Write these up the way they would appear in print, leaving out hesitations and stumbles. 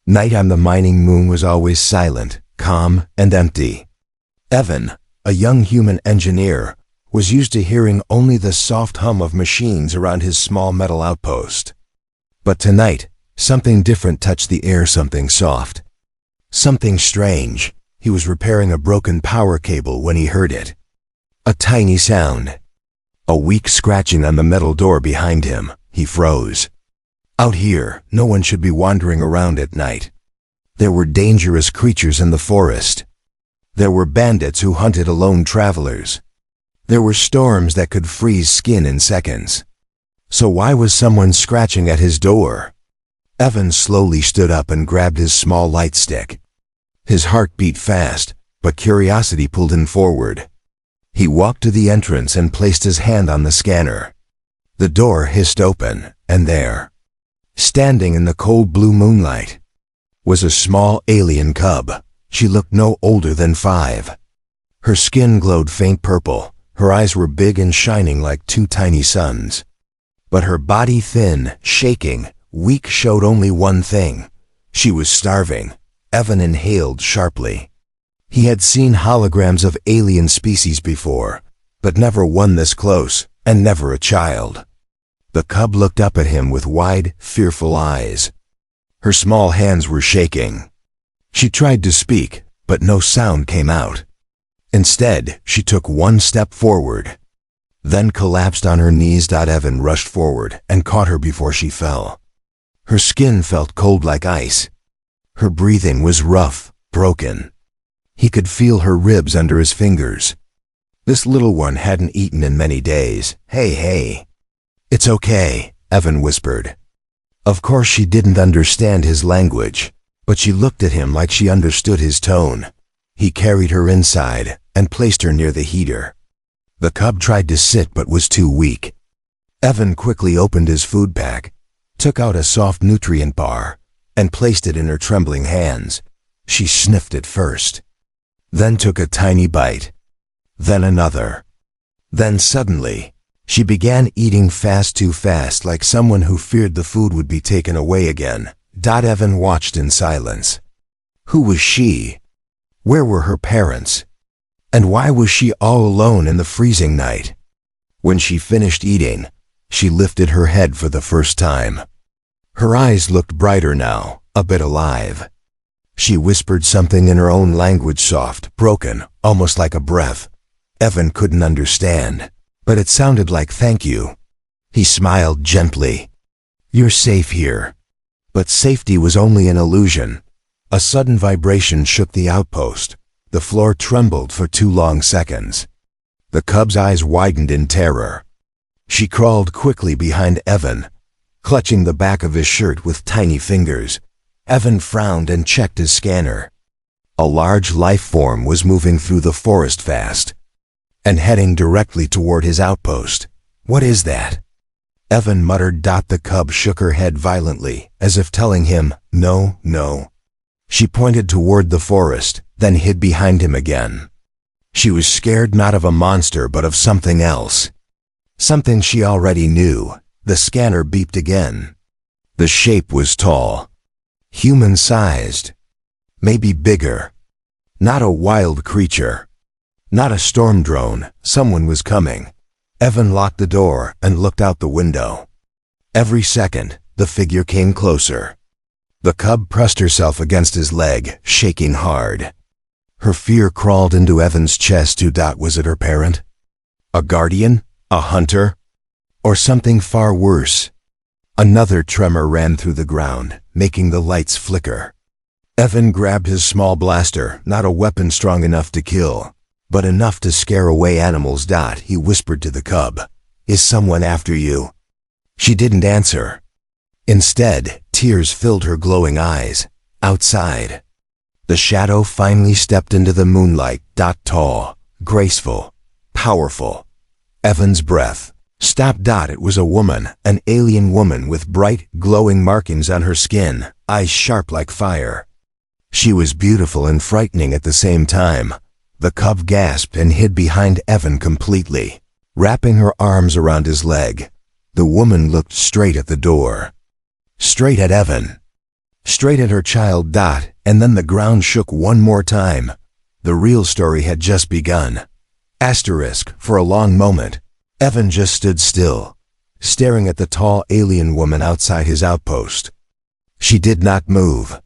Night on the mining moon was always silent, calm, and empty. Evan, a young human engineer, was used to hearing only the soft hum of machines around his small metal outpost. But tonight, something different touched the air, something soft. Something strange. He was repairing a broken power cable when he heard it. A tiny sound. A weak scratching on the metal door behind him. He froze. Out here, no one should be wandering around at night. There were dangerous creatures in the forest. There were bandits who hunted alone travelers. There were storms that could freeze skin in seconds. So why was someone scratching at his door? Evan slowly stood up and grabbed his small light stick. His heart beat fast, but curiosity pulled him forward. He walked to the entrance and placed his hand on the scanner. The door hissed open, and there, standing in the cold blue moonlight, was a small alien cub. She looked no older than 5. Her skin glowed faint purple, her eyes were big and shining like 2 tiny suns. But her body thin, shaking, weak, showed only one thing. She was starving. Evan inhaled sharply. He had seen holograms of alien species before, but never one this close, and never a child. The cub looked up at him with wide, fearful eyes. Her small hands were shaking. She tried to speak, but no sound came out. Instead, she took one step forward, then collapsed on her knees. Evan rushed forward and caught her before she fell. Her skin felt cold like ice. Her breathing was rough, broken. He could feel her ribs under his fingers. This little one hadn't eaten in many days. Hey. It's okay, Evan whispered. Of course she didn't understand his language, but she looked at him like she understood his tone. He carried her inside and placed her near the heater. The cub tried to sit but was too weak. Evan quickly opened his food pack, took out a soft nutrient bar, and placed it in her trembling hands. She sniffed it first, then took a tiny bite, then another. Then suddenly, she began eating too fast, like someone who feared the food would be taken away again. Evan watched in silence. Who was she? Where were her parents? And why was she all alone in the freezing night? When she finished eating, she lifted her head for the first time. Her eyes looked brighter now, a bit alive. She whispered something in her own language, soft, broken, almost like a breath. Evan couldn't understand, but it sounded like thank you. He smiled gently. You're safe here. But safety was only an illusion. A sudden vibration shook the outpost. The floor trembled for 2 long seconds. The cub's eyes widened in terror. She crawled quickly behind Evan, clutching the back of his shirt with tiny fingers. Evan frowned and checked his scanner. A large life form was moving through the forest fast and heading directly toward his outpost. What is that? Evan muttered. The cub shook her head violently, as if telling him, no. She pointed toward the forest, then hid behind him again. She was scared not of a monster but of something else. Something she already knew. The scanner beeped again. The shape was tall, human-sized, maybe bigger. Not a wild creature, not a storm drone. Someone was coming. Evan locked the door and looked out the window. Every second, the figure came closer. The cub pressed herself against his leg, shaking hard. Her fear crawled into Evan's chest. Was it her parent? A guardian? A hunter? Or something far worse? Another tremor ran through the ground, making the lights flicker. Evan grabbed his small blaster, not a weapon strong enough to kill, but enough to scare away animals. He whispered to the cub, "Is someone after you?" She didn't answer. Instead, tears filled her glowing eyes. Outside, the shadow finally stepped into the moonlight. Tall, graceful, powerful. Evan's breath stopped. It was a woman, an alien woman with bright, glowing markings on her skin, eyes sharp like fire. She was beautiful and frightening at the same time. The cub gasped and hid behind Evan completely, wrapping her arms around his leg. The woman looked straight at the door. Straight at Evan. straight at her child. And then the ground shook one more time. The real story had just begun. For a long moment, Evan just stood still, staring at the tall alien woman outside his outpost. She did not move.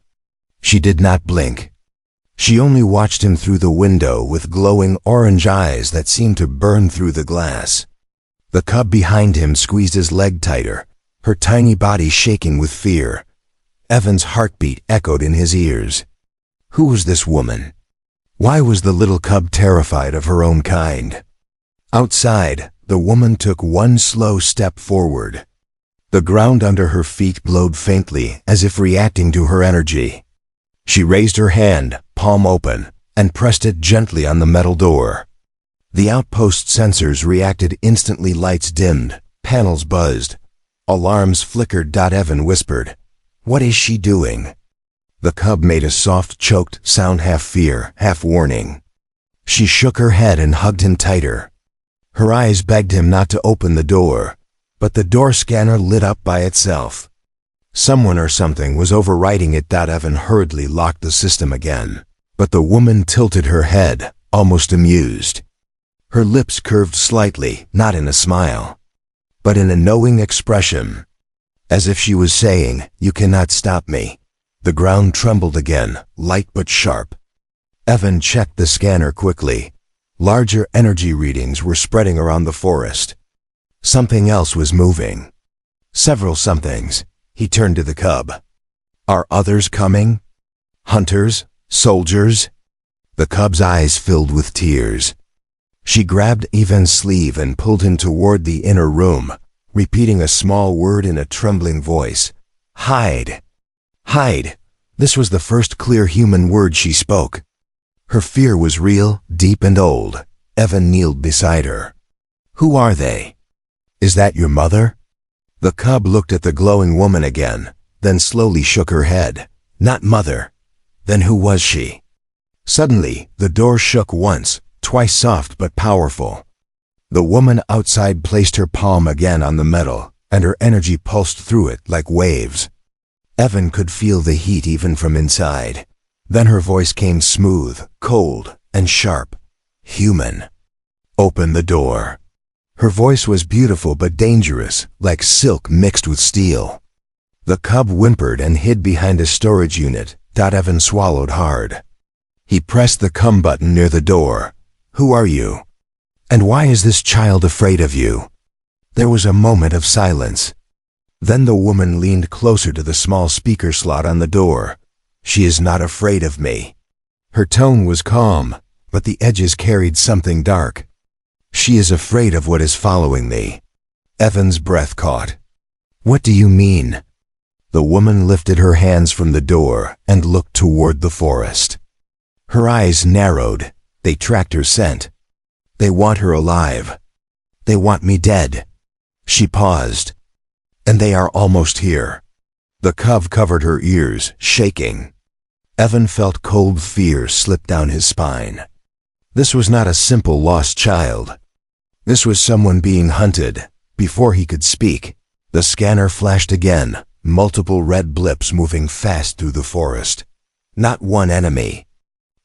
She did not blink. She only watched him through the window with glowing orange eyes that seemed to burn through the glass. The cub behind him squeezed his leg tighter, her tiny body shaking with fear. Evan's heartbeat echoed in his ears. Who was this woman? Why was the little cub terrified of her own kind? Outside, the woman took one slow step forward. The ground under her feet glowed faintly, as if reacting to her energy. She raised her hand, palm open, and pressed it gently on the metal door. The outpost sensors reacted instantly. Lights dimmed, panels buzzed, alarms flickered. Evan whispered, "What is she doing?" The cub made a soft, choked sound, half fear, half warning. She shook her head and hugged him tighter. Her eyes begged him not to open the door, but the door scanner lit up by itself. Someone or something was overriding it. Evan hurriedly locked the system again, but the woman tilted her head, almost amused. Her lips curved slightly, not in a smile, but in a knowing expression, as if she was saying, "You cannot stop me." The ground trembled again, light but sharp. Evan checked the scanner quickly. Larger energy readings were spreading around the forest. Something else was moving. Several somethings. He turned to the cub. Are others coming? Hunters? Soldiers? The cub's eyes filled with tears. She grabbed Evan's sleeve and pulled him toward the inner room, repeating a small word in a trembling voice. Hide. Hide. This was the first clear human word she spoke. Her fear was real, deep and old. Evan kneeled beside her. Who are they? Is that your mother? The cub looked at the glowing woman again, then slowly shook her head. Not mother. Then who was she? Suddenly, the door shook once, twice, soft but powerful. The woman outside placed her palm again on the metal, and her energy pulsed through it like waves. Evan could feel the heat even from inside. Then her voice came smooth, cold, and sharp. Human. Open the door. Her voice was beautiful but dangerous, like silk mixed with steel. The cub whimpered and hid behind a storage unit. Evan swallowed hard. He pressed the come button near the door. Who are you? And why is this child afraid of you? There was a moment of silence. Then the woman leaned closer to the small speaker slot on the door. She is not afraid of me. Her tone was calm, but the edges carried something dark. She is afraid of what is following me. Evan's breath caught. What do you mean? The woman lifted her hands from the door and looked toward the forest. Her eyes narrowed. They tracked her scent. They want her alive. They want me dead. She paused. And they are almost here. The cub covered her ears, shaking. Evan felt cold fear slip down his spine. This was not a simple lost child. This was someone being hunted. Before he could speak, the scanner flashed again, multiple red blips moving fast through the forest. Not one enemy.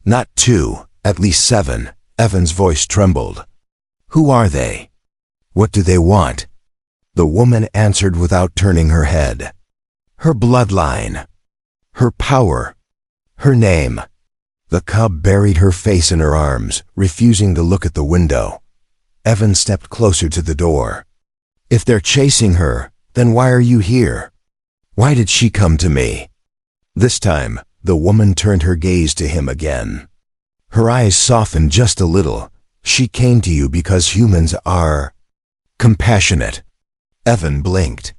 Not two, at least 7. Evan's voice trembled. Who are they? What do they want? The woman answered without turning her head. Her bloodline. Her power. Her name. The cub buried her face in her arms, refusing to look at the window. Evan stepped closer to the door. If they're chasing her, then why are you here? Why did she come to me? This time, the woman turned her gaze to him again. Her eyes softened just a little. She came to you because humans are compassionate. Evan blinked.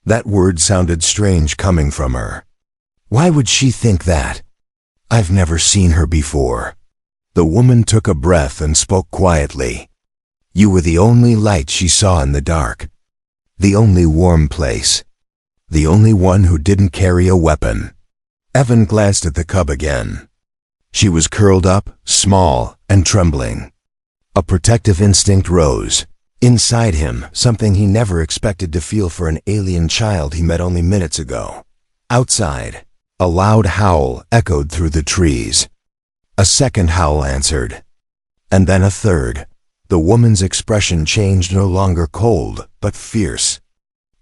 That word sounded strange coming from her. Why would she think that? I've never seen her before. The woman took a breath and spoke quietly. You were the only light she saw in the dark. The only warm place. The only one who didn't carry a weapon. Evan glanced at the cub again. She was curled up, small, and trembling. A protective instinct rose. Inside him, something he never expected to feel for an alien child he met only minutes ago. Outside, A loud howl echoed through the trees. A second howl answered. And then a third. The woman's expression changed, no longer cold, but fierce.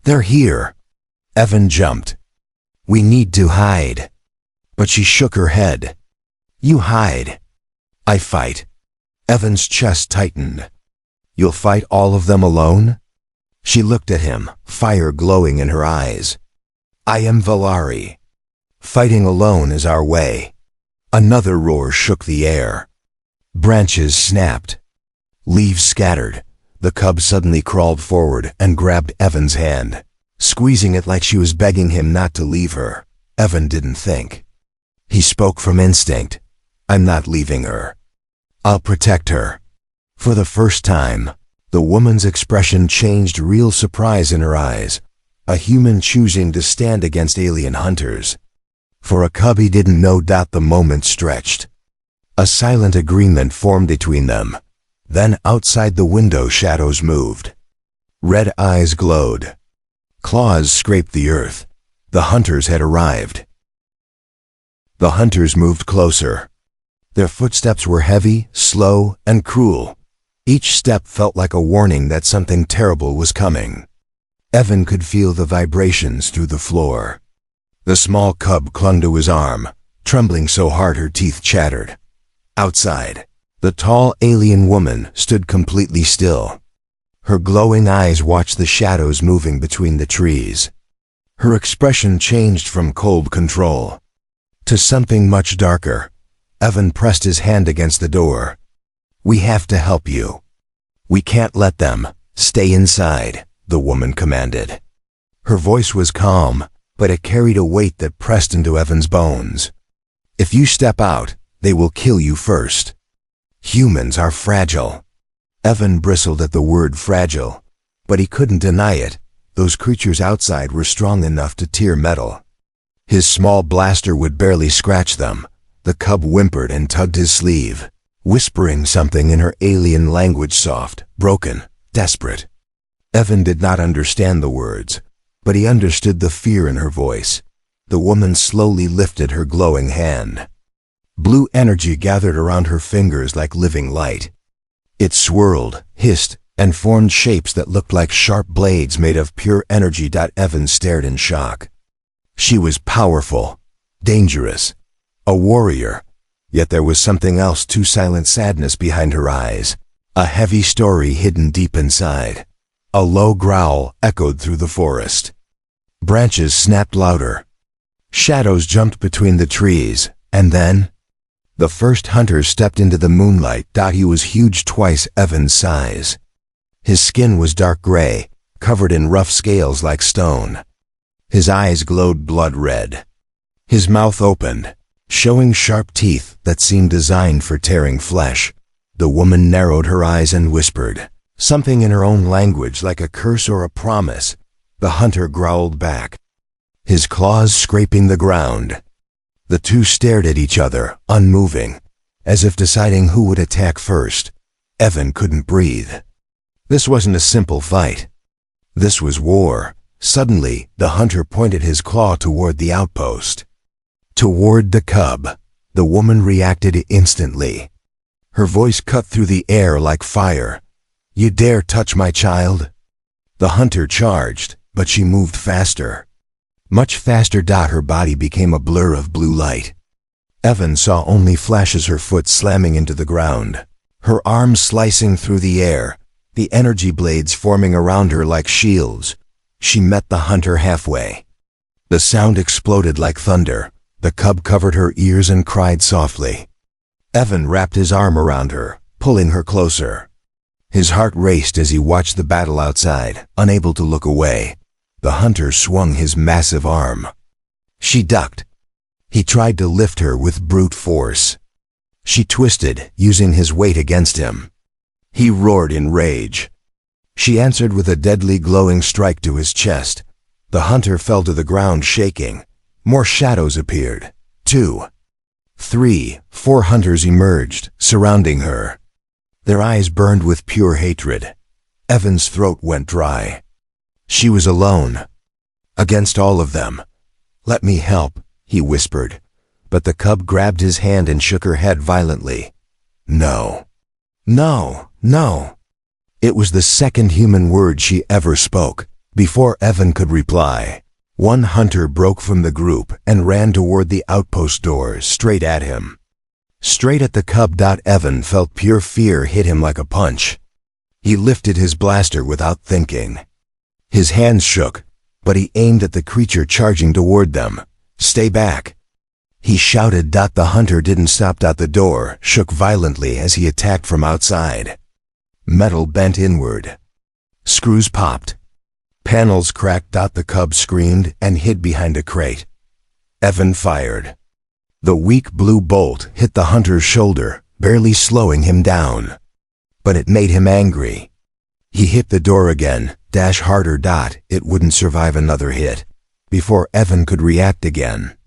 "They're here." Evan jumped. "We need to hide." But she shook her head. "You hide. I fight." Evan's chest tightened. "You'll fight all of them alone?" She looked at him, fire glowing in her eyes. "I am Valari. Fighting alone is our way." Another roar shook the air. Branches snapped. Leaves scattered. The cub suddenly crawled forward and grabbed Evan's hand, squeezing it like she was begging him not to leave her. Evan didn't think. He spoke from instinct. "I'm not leaving her. I'll protect her." For the first time, the woman's expression changed, real surprise in her eyes. A human choosing to stand against alien hunters. For a cub he didn't know. The moment stretched. A silent agreement formed between them. Then outside the window shadows moved. Red eyes glowed. Claws scraped the earth. The hunters had arrived. The hunters moved closer. Their footsteps were heavy, slow, and cruel. Each step felt like a warning that something terrible was coming. Evan could feel the vibrations through the floor. The small cub clung to his arm, trembling so hard her teeth chattered. Outside, the tall alien woman stood completely still. Her glowing eyes watched the shadows moving between the trees. Her expression changed from cold control to something much darker. Evan pressed his hand against the door. "We have to help you. We can't let them. Stay inside," the woman commanded. Her voice was calm, but it carried a weight that pressed into Evan's bones. "If you step out, they will kill you first. Humans are fragile." Evan bristled at the word fragile, but he couldn't deny it. Those creatures outside were strong enough to tear metal. His small blaster would barely scratch them. The cub whimpered and tugged his sleeve, whispering something in her alien language, soft, broken, desperate. Evan did not understand the words, but he understood the fear in her voice. The woman slowly lifted her glowing hand. Blue energy gathered around her fingers like living light. It swirled, hissed, and formed shapes that looked like sharp blades made of pure energy. Evan stared in shock. She was powerful, dangerous, a warrior, yet there was something else too: silent sadness behind her eyes, a heavy story hidden deep inside. A low growl echoed through the forest. Branches snapped louder. Shadows jumped between the trees, and then the first hunter stepped into the moonlight. He was huge, twice Evan's size. His skin was dark gray, covered in rough scales like stone. His eyes glowed blood red. His mouth opened, showing sharp teeth that seemed designed for tearing flesh. The woman narrowed her eyes and whispered something in her own language, like a curse or a promise. The hunter growled back, his claws scraping the ground. The two stared at each other, unmoving, as if deciding who would attack first. Evan couldn't breathe. This wasn't a simple fight. This was war. Suddenly, the hunter pointed his claw toward the outpost. Toward the cub. The woman reacted instantly. Her voice cut through the air like fire. "You dare touch my child?" The hunter charged, but she moved faster. Much faster. Her body became a blur of blue light. Evan saw only flashes, her foot slamming into the ground, her arms slicing through the air, the energy blades forming around her like shields. She met the hunter halfway. The sound exploded like thunder. The cub covered her ears and cried softly. Evan wrapped his arm around her, pulling her closer. His heart raced as he watched the battle outside, unable to look away. The hunter swung his massive arm. She ducked. He tried to lift her with brute force. She twisted, using his weight against him. He roared in rage. She answered with a deadly glowing strike to his chest. The hunter fell to the ground shaking. More shadows appeared. 2, 3, 4 hunters emerged, surrounding her. Their eyes burned with pure hatred. Evan's throat went dry. She was alone, against all of them. "Let me help," he whispered, but the cub grabbed his hand and shook her head violently. No. No, no. It was the second human word she ever spoke. Before Evan could reply, one hunter broke from the group and ran toward the outpost doors, straight at him. Straight at the cub. Evan felt pure fear hit him like a punch. He lifted his blaster without thinking. His hands shook, but he aimed at the creature charging toward them. Stay back, he shouted. The hunter didn't stop. The door shook violently as he attacked from outside. Metal bent inward. Screws popped. Panels cracked. The cub screamed and hid behind a crate. Evan fired. The weak blue bolt hit the hunter's shoulder, barely slowing him down. But it made him angry. He hit the door again, harder. It wouldn't survive another hit. Before Evan could react again,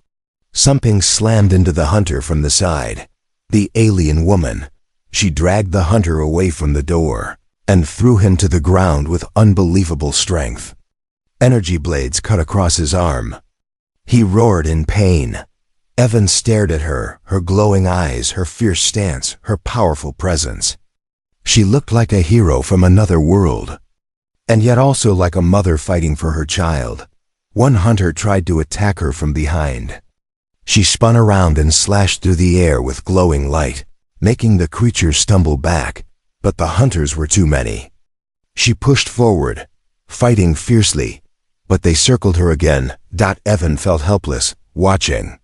something slammed into the hunter from the side. The alien woman. She dragged the hunter away from the door and threw him to the ground with unbelievable strength. Energy blades cut across his arm. He roared in pain. Evan stared at her glowing eyes, her fierce stance, her powerful presence. She looked like a hero from another world, and yet also like a mother fighting for her child. One hunter tried to attack her from behind. She spun around and slashed through the air with glowing light, making the creature stumble back, but the hunters were too many. She pushed forward, fighting fiercely, but they circled her again. Evan felt helpless, watching.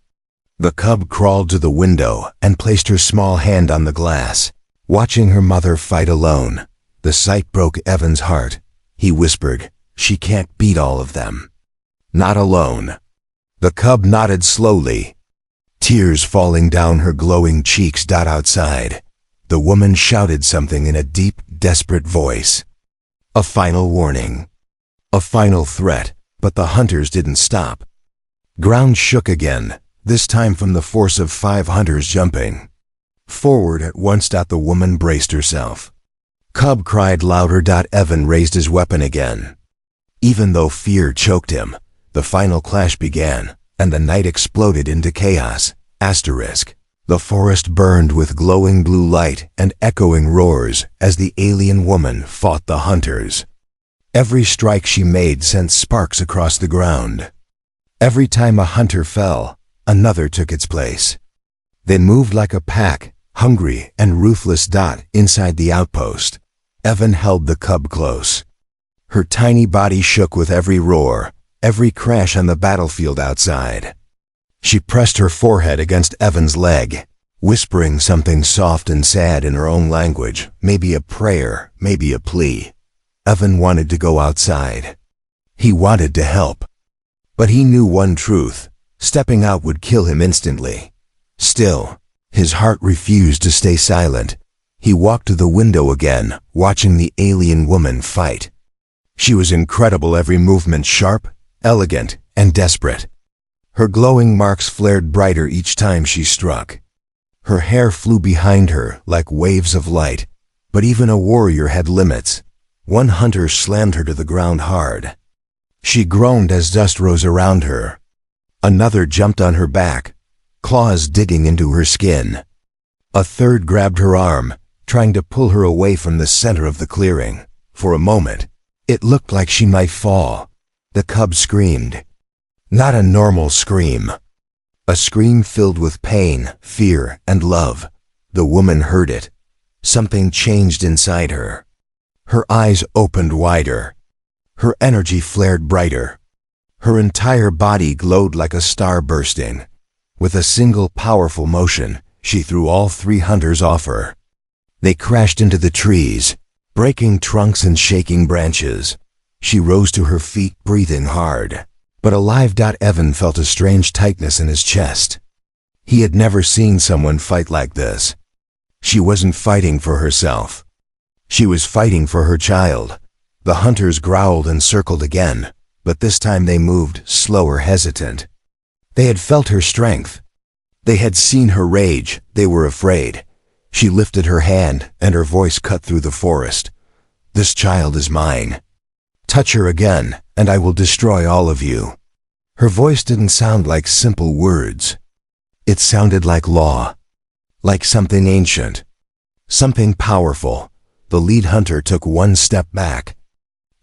The cub crawled to the window and placed her small hand on the glass, watching her mother fight alone. The sight broke Evan's heart. He whispered, "She can't beat all of them. Not alone." The cub nodded slowly, tears falling down her glowing cheeks. Outside, the woman shouted something in a deep, desperate voice. A final warning. A final threat, but the hunters didn't stop. Ground shook again, this time from the force of 5 hunters jumping forward at once. The woman braced herself. Cub cried louder. Evan raised his weapon again. Even though fear choked him, the final clash began, and the night exploded into chaos. The forest burned with glowing blue light and echoing roars as the alien woman fought the hunters. Every strike she made sent sparks across the ground. Every time a hunter fell, another took its place. They moved like a pack, hungry and ruthless. Inside the outpost, Evan held the cub close. Her tiny body shook with every roar, every crash on the battlefield outside. She pressed her forehead against Evan's leg, whispering something soft and sad in her own language, maybe a prayer, maybe a plea. Evan wanted to go outside. He wanted to help. But he knew one truth: stepping out would kill him instantly. Still, his heart refused to stay silent. He walked to the window again, watching the alien woman fight. She was incredible, every movement sharp, elegant, and desperate. Her glowing marks flared brighter each time she struck. Her hair flew behind her like waves of light, but even a warrior had limits. One hunter slammed her to the ground hard. She groaned as dust rose around her. Another jumped on her back, claws digging into her skin. A third grabbed her arm, trying to pull her away from the center of the clearing. For a moment, it looked like she might fall. The cub screamed. Not a normal scream. A scream filled with pain, fear, and love. The woman heard it. Something changed inside her. Her eyes opened wider. Her energy flared brighter. Her entire body glowed like a star bursting. With a single powerful motion, she threw all 3 hunters off her. They crashed into the trees, breaking trunks and shaking branches. She rose to her feet, breathing hard, but alive. Evan felt a strange tightness in his chest. He had never seen someone fight like this. She wasn't fighting for herself. She was fighting for her child. The hunters growled and circled again, but this time they moved slower, hesitant. They had felt her strength. They had seen her rage. They were afraid. She lifted her hand, and her voice cut through the forest. "This child is mine. Touch her again, and I will destroy all of you." Her voice didn't sound like simple words. It sounded like law, like something ancient, something powerful. The lead hunter took one step back,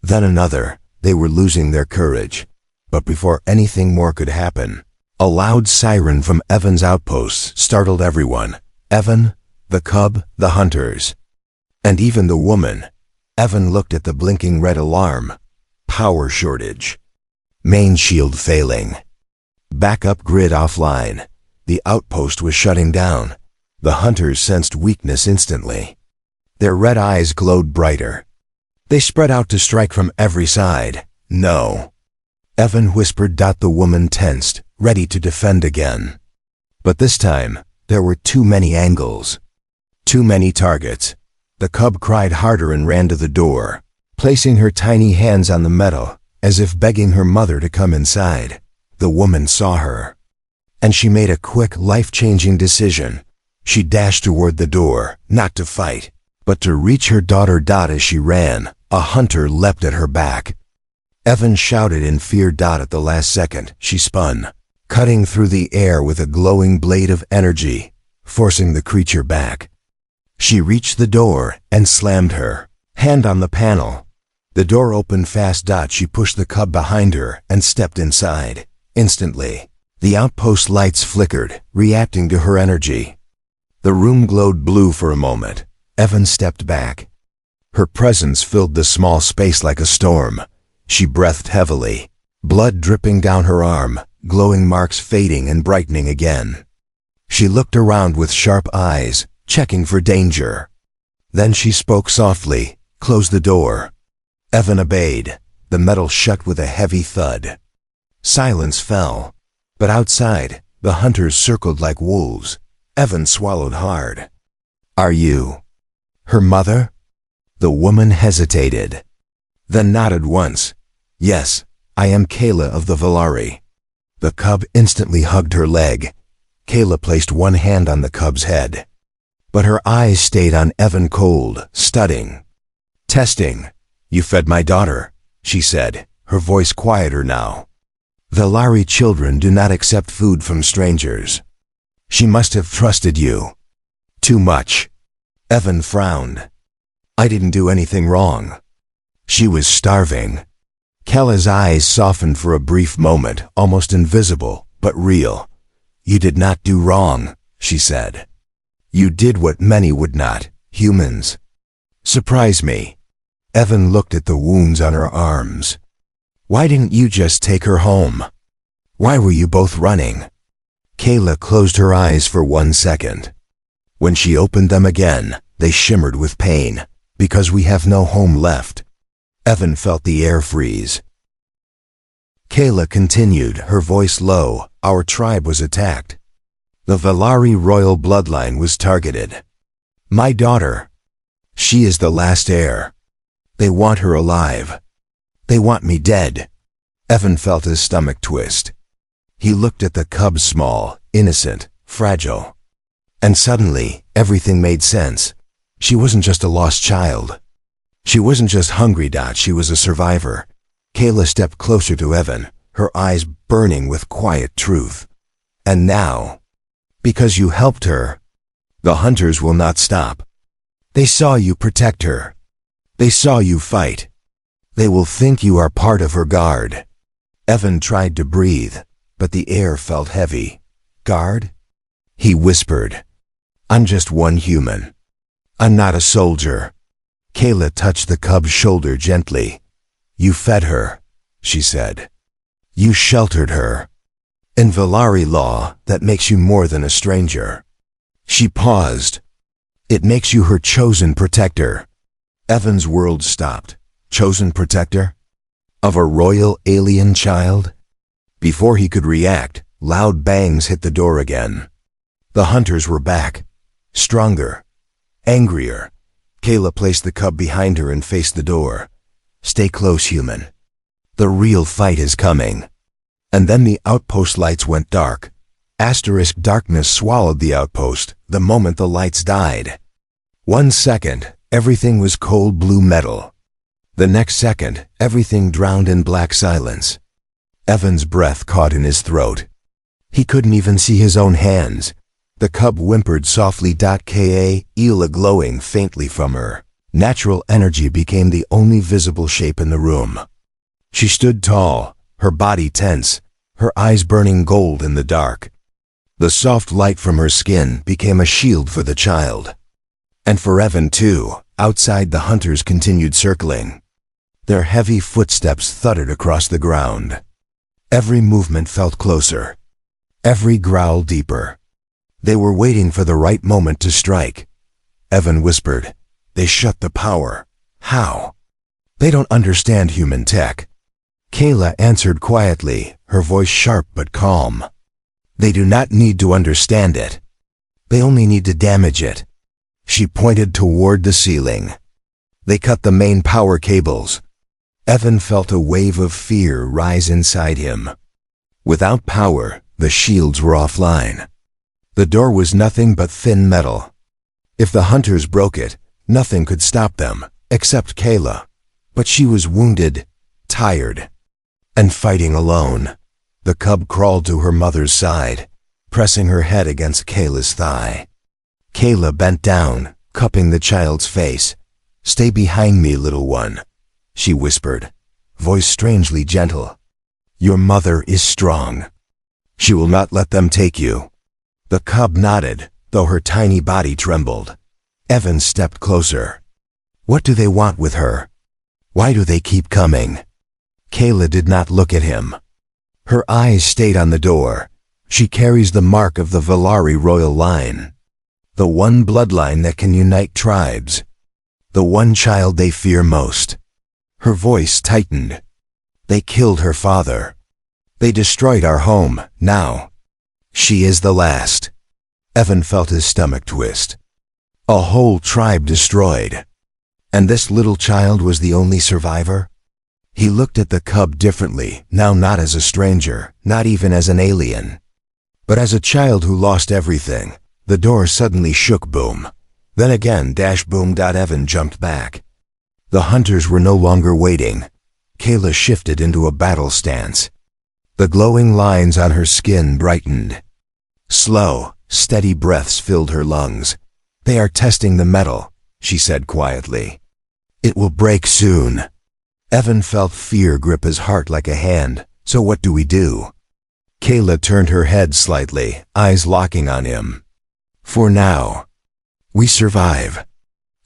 then another. They were losing their courage. But before anything more could happen, a loud siren from Evan's outpost startled everyone. Evan, the cub, the hunters, and even the woman. Evan looked at the blinking red alarm. Power shortage. Main shield failing. Backup grid offline. The outpost was shutting down. The hunters sensed weakness instantly. Their red eyes glowed brighter. They spread out to strike from every side. No. Evan whispered. The woman tensed, ready to defend again. But this time, there were too many angles. Too many targets. The cub cried harder and ran to the door, placing her tiny hands on the metal, as if begging her mother to come inside. The woman saw her, and she made a quick, life-changing decision. She dashed toward the door, not to fight, but to reach her daughter. As she ran, a hunter leapt at her back. Evan shouted in fear. At the last second, she spun, cutting through the air with a glowing blade of energy, forcing the creature back. She reached the door and slammed her hand on the panel. The door opened fast. She pushed the cub behind her and stepped inside. Instantly, the outpost lights flickered, reacting to her energy. The room glowed blue for a moment. Evan stepped back. Her presence filled the small space like a storm. She breathed heavily, blood dripping down her arm, glowing marks fading and brightening again. She looked around with sharp eyes, checking for danger. Then she spoke softly. Close the door. Evan obeyed. The metal shut with a heavy thud. Silence fell. But outside, the hunters circled like wolves. Evan swallowed hard. Are you her mother? The woman hesitated, then nodded once. Yes, I am Kayla of the Valari. The cub instantly hugged her leg. Kayla placed one hand on the cub's head, but her eyes stayed on Evan, cold, studying. Testing. You fed my daughter, she said, her voice quieter now. Valari children do not accept food from strangers. She must have trusted you. Too much. Evan frowned. I didn't do anything wrong. She was starving. Kayla's eyes softened for a brief moment, almost invisible, but real. You did not do wrong, she said. You did what many would not, humans. Surprise me. Evan looked at the wounds on her arms. Why didn't you just take her home? Why were you both running? Kayla closed her eyes for 1 second. When she opened them again, they shimmered with pain. Because we have no home left. Evan felt the air freeze. Kayla continued, her voice low. Our tribe was attacked. The Valari royal bloodline was targeted. My daughter. She is the last heir. They want her alive. They want me dead. Evan felt his stomach twist. He looked at the cub, small, innocent, fragile. And suddenly, everything made sense. She wasn't just a lost child. She wasn't just hungry. She was a survivor. Kayla stepped closer to Evan, her eyes burning with quiet truth. And now, because you helped her, the hunters will not stop. They saw you protect her. They saw you fight. They will think you are part of her guard. Evan tried to breathe, but the air felt heavy. Guard? He whispered. I'm just one human. I'm not a soldier. Kayla touched the cub's shoulder gently. You fed her, she said. You sheltered her. In Valari law, that makes you more than a stranger. She paused. It makes you her chosen protector. Evan's world stopped. Chosen protector? Of a royal alien child? Before he could react, loud bangs hit the door again. The hunters were back. Stronger. Angrier. Kayla placed the cub behind her and faced the door. Stay close, human. The real fight is coming. And then the outpost lights went dark. Asterisk darkness swallowed the outpost the moment the lights died. 1 second, everything was cold blue metal. The next second, everything drowned in black silence. Evan's breath caught in his throat. He couldn't even see his own hands. The cub whimpered softly. Ka, Ela glowing faintly from her. Natural energy became the only visible shape in the room. She stood tall, her body tense, her eyes burning gold in the dark. The soft light from her skin became a shield for the child. And for Evan too. Outside, the hunters continued circling. Their heavy footsteps thudded across the ground. Every movement felt closer. Every growl deeper. They were waiting for the right moment to strike. Evan whispered, "They shut the power. How? They don't understand human tech." Kayla answered quietly, her voice sharp but calm. "They do not need to understand it. They only need to damage it." She pointed toward the ceiling. They cut the main power cables. Evan felt a wave of fear rise inside him. Without power, the shields were offline. The door was nothing but thin metal. If the hunters broke it, nothing could stop them, except Kayla. But she was wounded, tired, and fighting alone. The cub crawled to her mother's side, pressing her head against Kayla's thigh. Kayla bent down, cupping the child's face. "Stay behind me, little one," she whispered, voice strangely gentle. "Your mother is strong. She will not let them take you." The cub nodded, though her tiny body trembled. Evan stepped closer. "What do they want with her? Why do they keep coming?" Kayla did not look at him. Her eyes stayed on the door. "She carries the mark of the Valari royal line. The one bloodline that can unite tribes. The one child they fear most." Her voice tightened. "They killed her father. They destroyed our home. Now, she is the last." Evan felt his stomach twist. A whole tribe destroyed. And this little child was the only survivor? He looked at the cub differently, now not as a stranger, not even as an alien, but as a child who lost everything. The door suddenly shook. Boom. Then again. Boom. Evan jumped back. The hunters were no longer waiting. Kayla shifted into a battle stance. The glowing lines on her skin brightened. Slow, steady breaths filled her lungs. "They are testing the metal," she said quietly. "It will break soon." Evan felt fear grip his heart like a hand. "So what do we do?" Kayla turned her head slightly, eyes locking on him. "For now, we survive."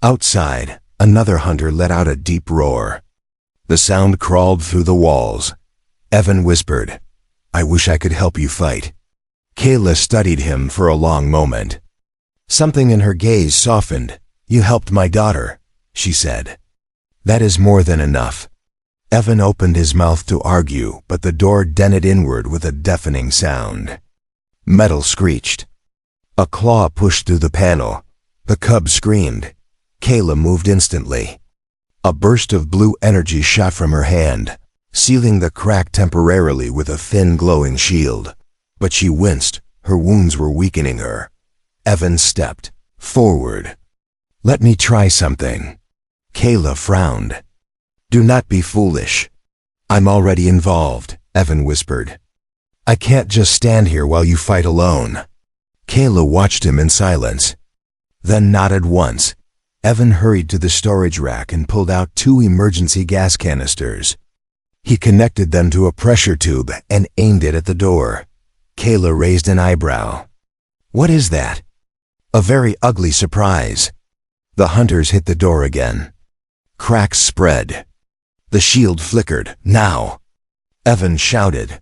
Outside, another hunter let out a deep roar. The sound crawled through the walls. Evan whispered, "I wish I could help you fight." Kayla studied him for a long moment. Something in her gaze softened. "You helped my daughter," she said. "That is more than enough." Evan opened his mouth to argue, but the door dented inward with a deafening sound. Metal screeched. A claw pushed through the panel. The cub screamed. Kayla moved instantly. A burst of blue energy shot from her hand, sealing the crack temporarily with a thin glowing shield. But she winced. Her wounds were weakening her. Evan stepped forward. "Let me try something." Kayla frowned. "Do not be foolish." "I'm already involved," Evan whispered. "I can't just stand here while you fight alone." Kayla watched him in silence, then nodded once. Evan hurried to the storage rack and pulled out 2 emergency gas canisters. He connected them to a pressure tube and aimed it at the door. Kayla raised an eyebrow. "What is that?" A very ugly surprise. The hunters hit the door again. Cracks spread. The shield flickered. "Now!" Evan shouted.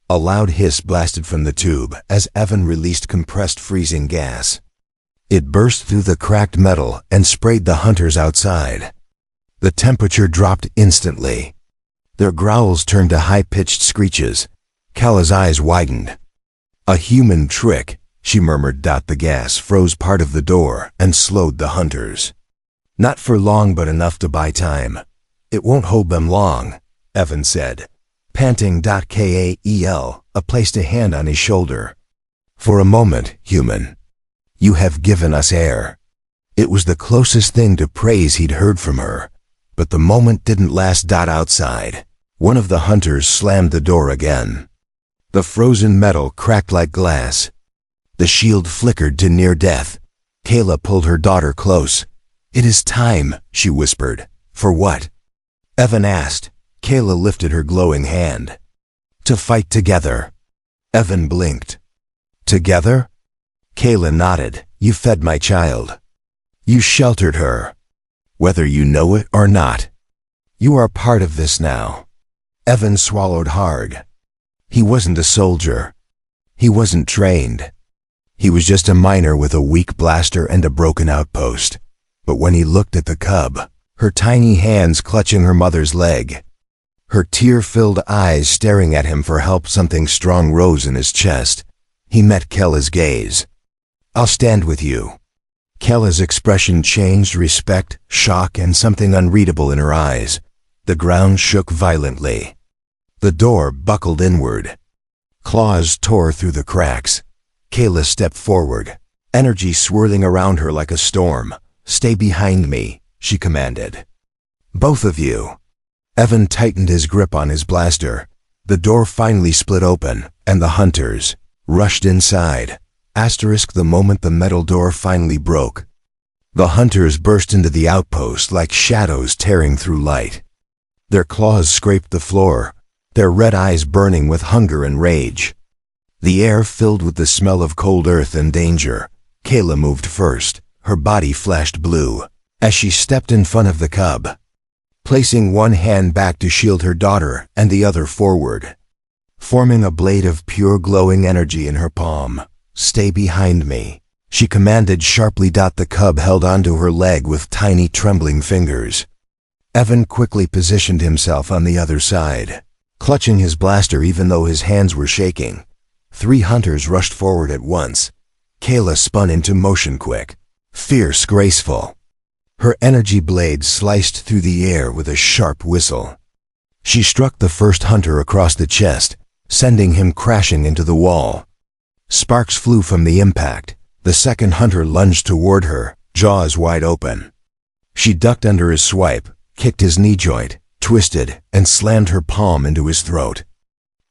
A loud hiss blasted from the tube as Evan released compressed freezing gas. It burst through the cracked metal and sprayed the hunters outside. The temperature dropped instantly. Their growls turned to high-pitched screeches. Kayla's eyes widened. "A human trick," she murmured. The gas froze part of the door and slowed the hunters. "Not for long, but enough to buy time." "It won't hold them long," Evan said, panting. Kael, a placed a hand on his shoulder. "For a moment, human. You have given us air." It was the closest thing to praise he'd heard from her, but the moment didn't last. Outside, One of the hunters slammed the door again. The frozen metal cracked like glass. The shield flickered to near death. Kayla pulled her daughter close. "It is time," she whispered. "For what?" Evan asked. Kayla lifted her glowing hand. "To fight together." Evan blinked. "Together?" Kayla nodded. "You fed my child. You sheltered her. Whether you know it or not, you are part of this now." Evan swallowed hard. He wasn't a soldier. He wasn't trained. He was just a miner with a weak blaster and a broken outpost. But when he looked at the cub, her tiny hands clutching her mother's leg, her tear-filled eyes staring at him for help, something strong rose in his chest. He met Kella's gaze. "I'll stand with you." Kella's expression changed, respect, shock, and something unreadable in her eyes. The ground shook violently. The door buckled inward. Claws tore through the cracks. Kayla stepped forward, energy swirling around her like a storm. "Stay behind me," she commanded. "Both of you." Evan tightened his grip on his blaster. The door finally split open, and the hunters rushed inside. The moment the metal door finally broke, the hunters burst into the outpost like shadows tearing through light. Their claws scraped the floor, their red eyes burning with hunger and rage. The air filled with the smell of cold earth and danger. Kayla moved first. Her body flashed blue as she stepped in front of the cub, placing one hand back to shield her daughter and the other forward, forming a blade of pure glowing energy in her palm. "Stay behind me," she commanded sharply. The cub held onto her leg with tiny trembling fingers. Evan quickly positioned himself on the other side, clutching his blaster even though his hands were shaking. 3 hunters rushed forward at once. Kayla spun into motion quick, fierce, graceful. Her energy blade sliced through the air with a sharp whistle. She struck the first hunter across the chest, sending him crashing into the wall. Sparks flew from the impact. The second hunter lunged toward her, jaws wide open. She ducked under his swipe, kicked his knee joint, twisted, and slammed her palm into his throat.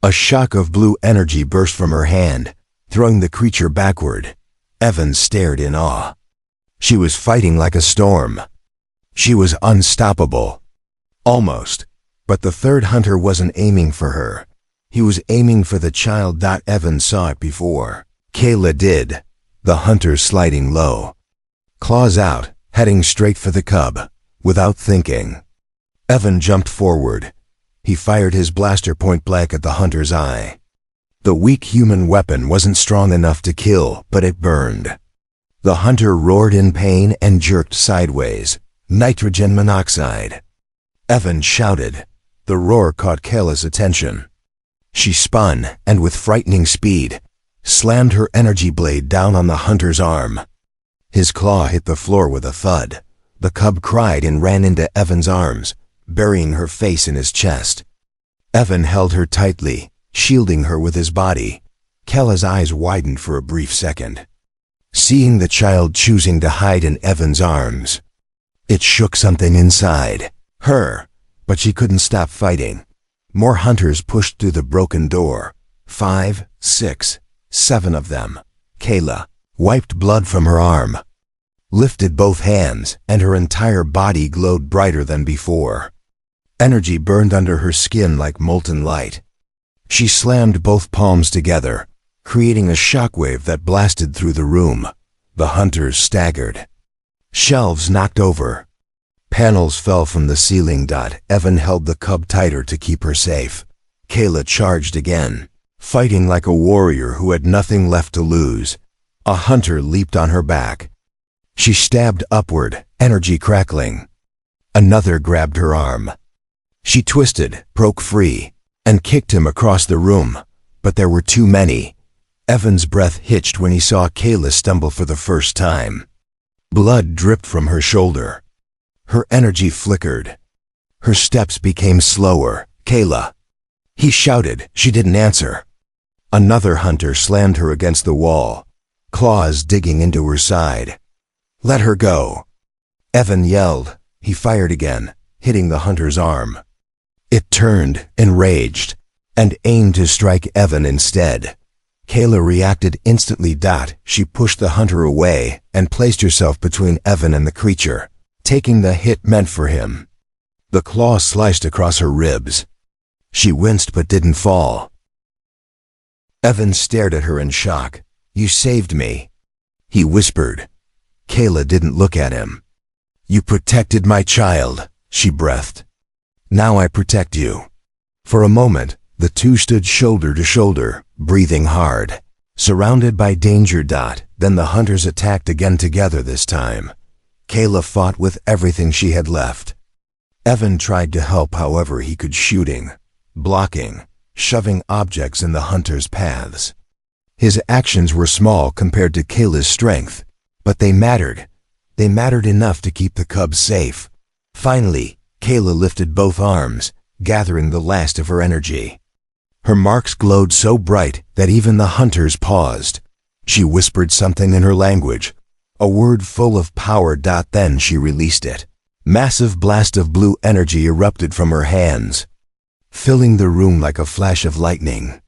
A shock of blue energy burst from her hand, throwing the creature backward. Evan stared in awe. She was fighting like a storm. She was unstoppable. Almost. But the third hunter wasn't aiming for her. He was aiming for the child. Evan saw it before. Kayla did. The hunter sliding low, claws out, heading straight for the cub. Without thinking, Evan jumped forward. He fired his blaster point blank at the hunter's eye. The weak human weapon wasn't strong enough to kill, but it burned. The hunter roared in pain and jerked sideways. "Nitrogen monoxide!" Evan shouted. The roar caught Kayla's attention. She spun, and with frightening speed, slammed her energy blade down on the hunter's arm. His claw hit the floor with a thud. The cub cried and ran into Evan's arms, burying her face in his chest. Evan held her tightly, shielding her with his body. Kayla's eyes widened for a brief second, seeing the child choosing to hide in Evan's arms. It shook something inside her, but she couldn't stop fighting. More hunters pushed through the broken door. 5, 6, 7 of them. Kayla wiped blood from her arm, lifted both hands, and her entire body glowed brighter than before. Energy burned under her skin like molten light. She slammed both palms together, creating a shockwave that blasted through the room. The hunters staggered. Shelves knocked over. Panels fell from the ceiling. Evan held the cub tighter to keep her safe. Kayla charged again, fighting like a warrior who had nothing left to lose. A hunter leaped on her back. She stabbed upward, energy crackling. Another grabbed her arm. She twisted, broke free, and kicked him across the room. But there were too many. Evan's breath hitched when he saw Kayla stumble for the first time. Blood dripped from her shoulder. Her energy flickered. Her steps became slower. "Kayla!" He shouted. She didn't answer. Another hunter slammed her against the wall, claws digging into her side. "Let her go!" Evan yelled. He fired again, hitting the hunter's arm. It turned, enraged, and aimed to strike Evan instead. Kayla reacted instantly. She pushed the hunter away and placed herself between Evan and the creature, taking the hit meant for him. The claw sliced across her ribs. She winced but didn't fall. Evan stared at her in shock. "You saved me," he whispered. Kayla didn't look at him. "You protected my child," she breathed. "Now I protect you." For a moment, the two stood shoulder to shoulder, breathing hard, surrounded by danger. Then the hunters attacked again, together this time. Kayla fought with everything she had left. Evan tried to help however he could, shooting, blocking, shoving objects in the hunters' paths. His actions were small compared to Kayla's strength, but they mattered. They mattered enough to keep the cubs safe. Finally, Kayla lifted both arms, gathering the last of her energy. Her marks glowed so bright that even the hunters paused. She whispered something in her language, a word full of power. Then she released it. Massive blast of blue energy erupted from her hands, filling the room like a flash of lightning.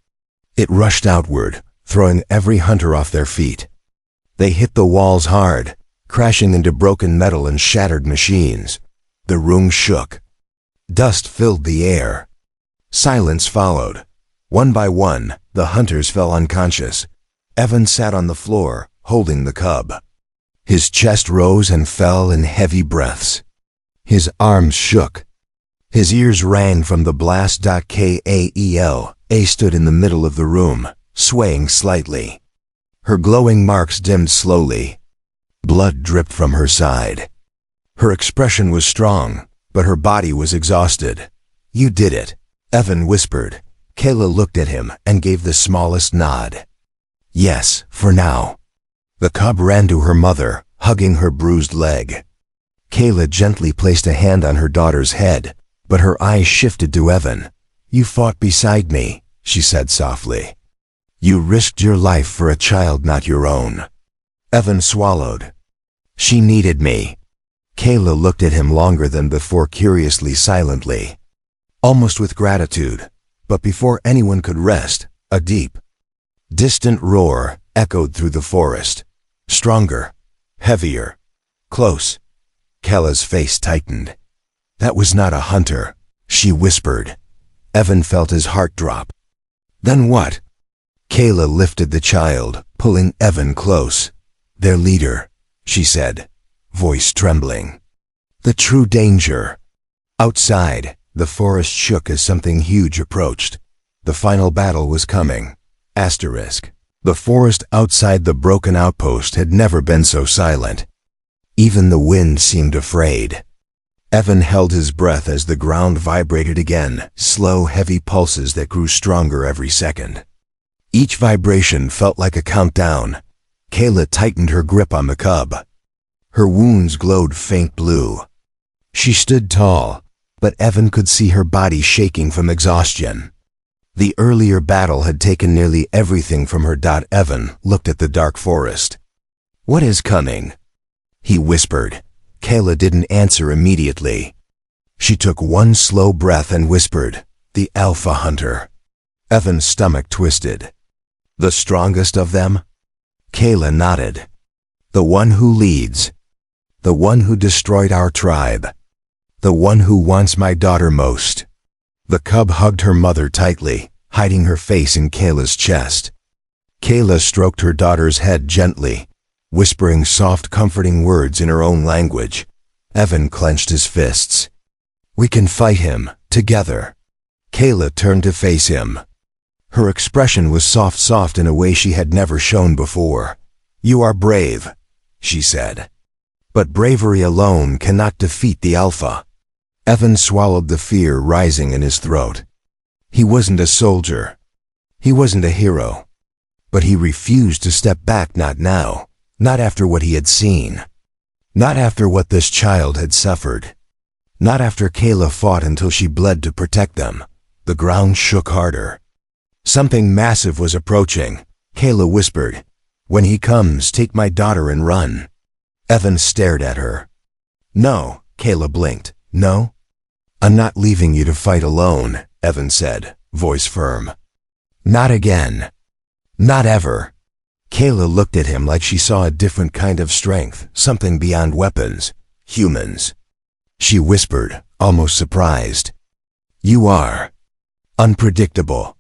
It rushed outward, throwing every hunter off their feet. They hit the walls hard, crashing into broken metal and shattered machines. The room shook. Dust filled the air. Silence followed. One by one, the hunters fell unconscious. Evan sat on the floor, holding the cub. His chest rose and fell in heavy breaths. His arms shook. His ears rang from the blast. Kael stood in the middle of the room, swaying slightly. Her glowing marks dimmed slowly. Blood dripped from her side. Her expression was strong, but her body was exhausted. "You did it," Evan whispered. Kayla looked at him and gave the smallest nod. "Yes, for now." The cub ran to her mother, hugging her bruised leg. Kayla gently placed a hand on her daughter's head, but her eyes shifted to Evan. "You fought beside me," she said softly. "You risked your life for a child not your own." Evan swallowed. "She needed me." Kayla looked at him longer than before, curiously, silently, almost with gratitude. But before anyone could rest, a deep, distant roar echoed through the forest. Stronger, heavier, close. Kayla's face tightened. "That was not a hunter," she whispered. Evan felt his heart drop. "Then what?" Kayla lifted the child, pulling Evan close. "Their leader," she said, voice trembling. "The true danger." Outside, the forest shook as something huge approached. The final battle was coming. The forest outside the broken outpost had never been so silent. Even the wind seemed afraid. Evan held his breath as the ground vibrated again, slow, heavy pulses that grew stronger every second. Each vibration felt like a countdown. Kayla tightened her grip on the cub. Her wounds glowed faint blue. She stood tall, but Evan could see her body shaking from exhaustion. The earlier battle had taken nearly everything from her. Evan looked at the dark forest. "What is coming?" he whispered. Kayla didn't answer immediately. She took one slow breath and whispered, "The Alpha Hunter." Evan's stomach twisted. "The strongest of them?" Kayla nodded. "The one who leads. The one who destroyed our tribe. The one who wants my daughter most." The cub hugged her mother tightly, hiding her face in Kayla's chest. Kayla stroked her daughter's head gently, whispering soft, comforting words in her own language. Evan clenched his fists. "We can fight him, together." Kayla turned to face him. Her expression was soft in a way she had never shown before. "You are brave," she said. "But bravery alone cannot defeat the Alpha." Evan swallowed the fear rising in his throat. He wasn't a soldier. He wasn't a hero. But he refused to step back, not now. Not after what he had seen. Not after what this child had suffered. Not after Kayla fought until she bled to protect them. The ground shook harder. Something massive was approaching. Kayla whispered, "When he comes, take my daughter and run." Evan stared at her. "No," Kayla blinked. "No?" I'm not leaving you to fight alone, Evan said, voice firm. Not again. Not ever. Kayla looked at him like she saw a different kind of strength, something beyond weapons, humans. She whispered, almost surprised. You are unpredictable.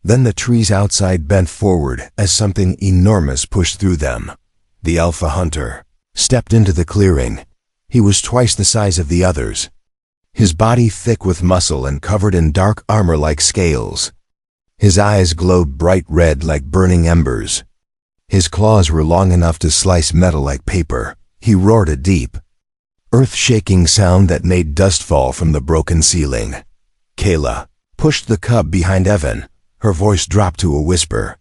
Then the trees outside bent forward as something enormous pushed through them. The alpha hunter stepped into the clearing. He was twice the size of the others, his body thick with muscle and covered in dark armor like scales. His eyes glowed bright red like burning embers. His claws were long enough to slice metal like paper. He roared a deep, earth-shaking sound that made dust fall from the broken ceiling. Kayla pushed the cub behind Evan. Her voice dropped to a whisper.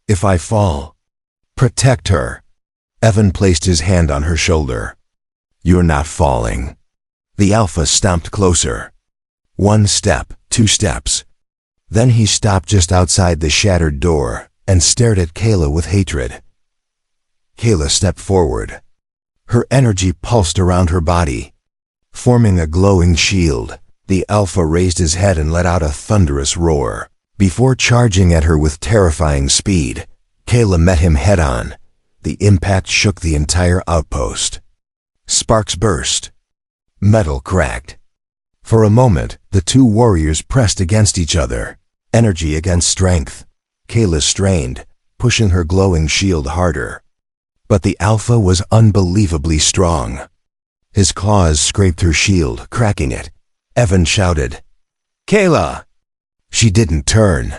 If I fall, protect her. Evan placed his hand on her shoulder. You're not falling. The alpha stomped closer. 1 step, 2 steps. Then he stopped just outside the shattered door and stared at Kayla with hatred. Kayla stepped forward. Her energy pulsed around her body, forming a glowing shield. The alpha raised his head and let out a thunderous roar. Before charging at her with terrifying speed, Kayla met him head-on. The impact shook the entire outpost. Sparks burst. Metal cracked. For a moment, the two warriors pressed against each other, energy against strength. Kayla strained, pushing her glowing shield harder. But the alpha was unbelievably strong. His claws scraped her shield, cracking it. Evan shouted, Kayla! She didn't turn.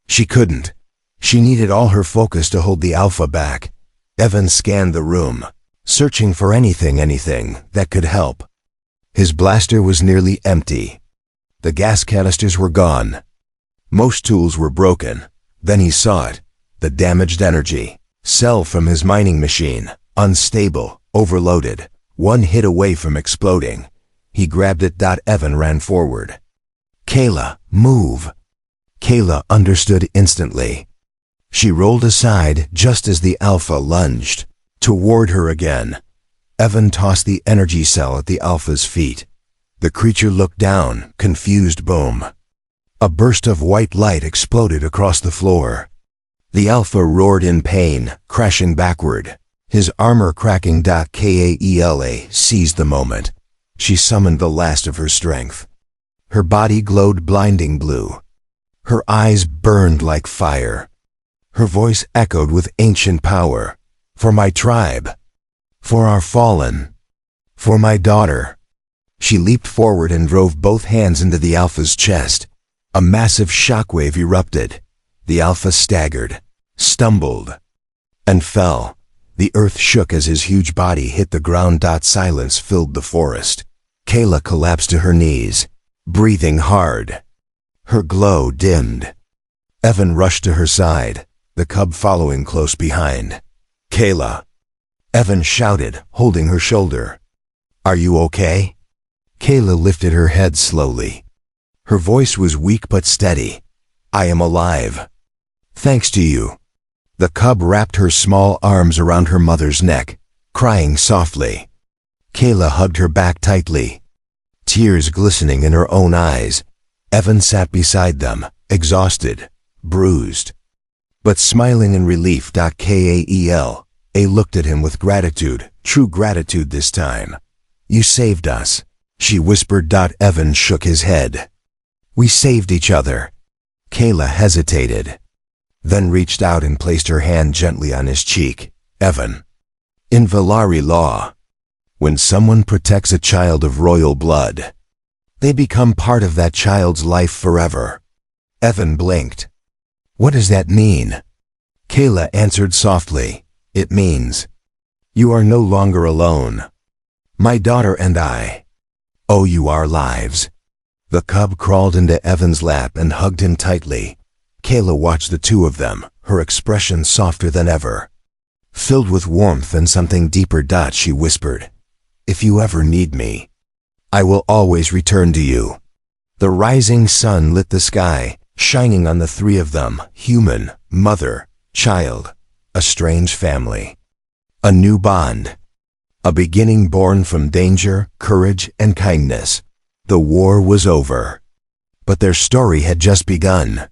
She couldn't. She needed all her focus to hold the alpha back. Evan scanned the room, searching for anything that could help. His blaster was nearly empty. The gas canisters were gone. Most tools were broken. Then he saw it, the damaged energy cell from his mining machine, unstable, overloaded, 1 hit away from exploding. He grabbed it. Evan ran forward. Kayla, move. Kayla understood instantly. She rolled aside just as the alpha lunged toward her again. Evan tossed the energy cell at the alpha's feet. The creature looked down, confused. Boom. A burst of white light exploded across the floor. The alpha roared in pain, crashing backward, his armor cracking. Kayla seized the moment. She summoned the last of her strength. Her body glowed blinding blue. Her eyes burned like fire. Her voice echoed with ancient power. For my tribe. For our fallen. For my daughter. She leaped forward and drove both hands into the alpha's chest. A massive shockwave erupted. The alpha staggered, stumbled, and fell. The earth shook as his huge body hit the ground. Silence filled the forest. Kayla collapsed to her knees, breathing hard. Her glow dimmed. Evan rushed to her side, the cub following close behind. Kayla. Evan shouted, holding her shoulder. Are you okay? Kayla lifted her head slowly. Her voice was weak but steady. I am alive. Thanks to you. The cub wrapped her small arms around her mother's neck, crying softly. Kayla hugged her back tightly, tears glistening in her own eyes. Evan sat beside them, exhausted, bruised, but smiling in relief. Kayla looked at him with gratitude, true gratitude this time. You saved us, she whispered. Evan shook his head. We saved each other. Kayla hesitated, then reached out and placed her hand gently on his cheek. Evan. In Valari law, when someone protects a child of royal blood, they become part of that child's life forever. Evan blinked. What does that mean? Kayla answered softly. It means you are no longer alone. My daughter and I owe you our lives. The cub crawled into Evan's lap and hugged him tightly. Kayla watched the two of them, her expression softer than ever, filled with warmth and something deeper. She whispered, if you ever need me, I will always return to you. The rising sun lit the sky, shining on the three of them, human, mother, child, a strange family, a new bond, a beginning born from danger, courage, and kindness. The war was over. But their story had just begun.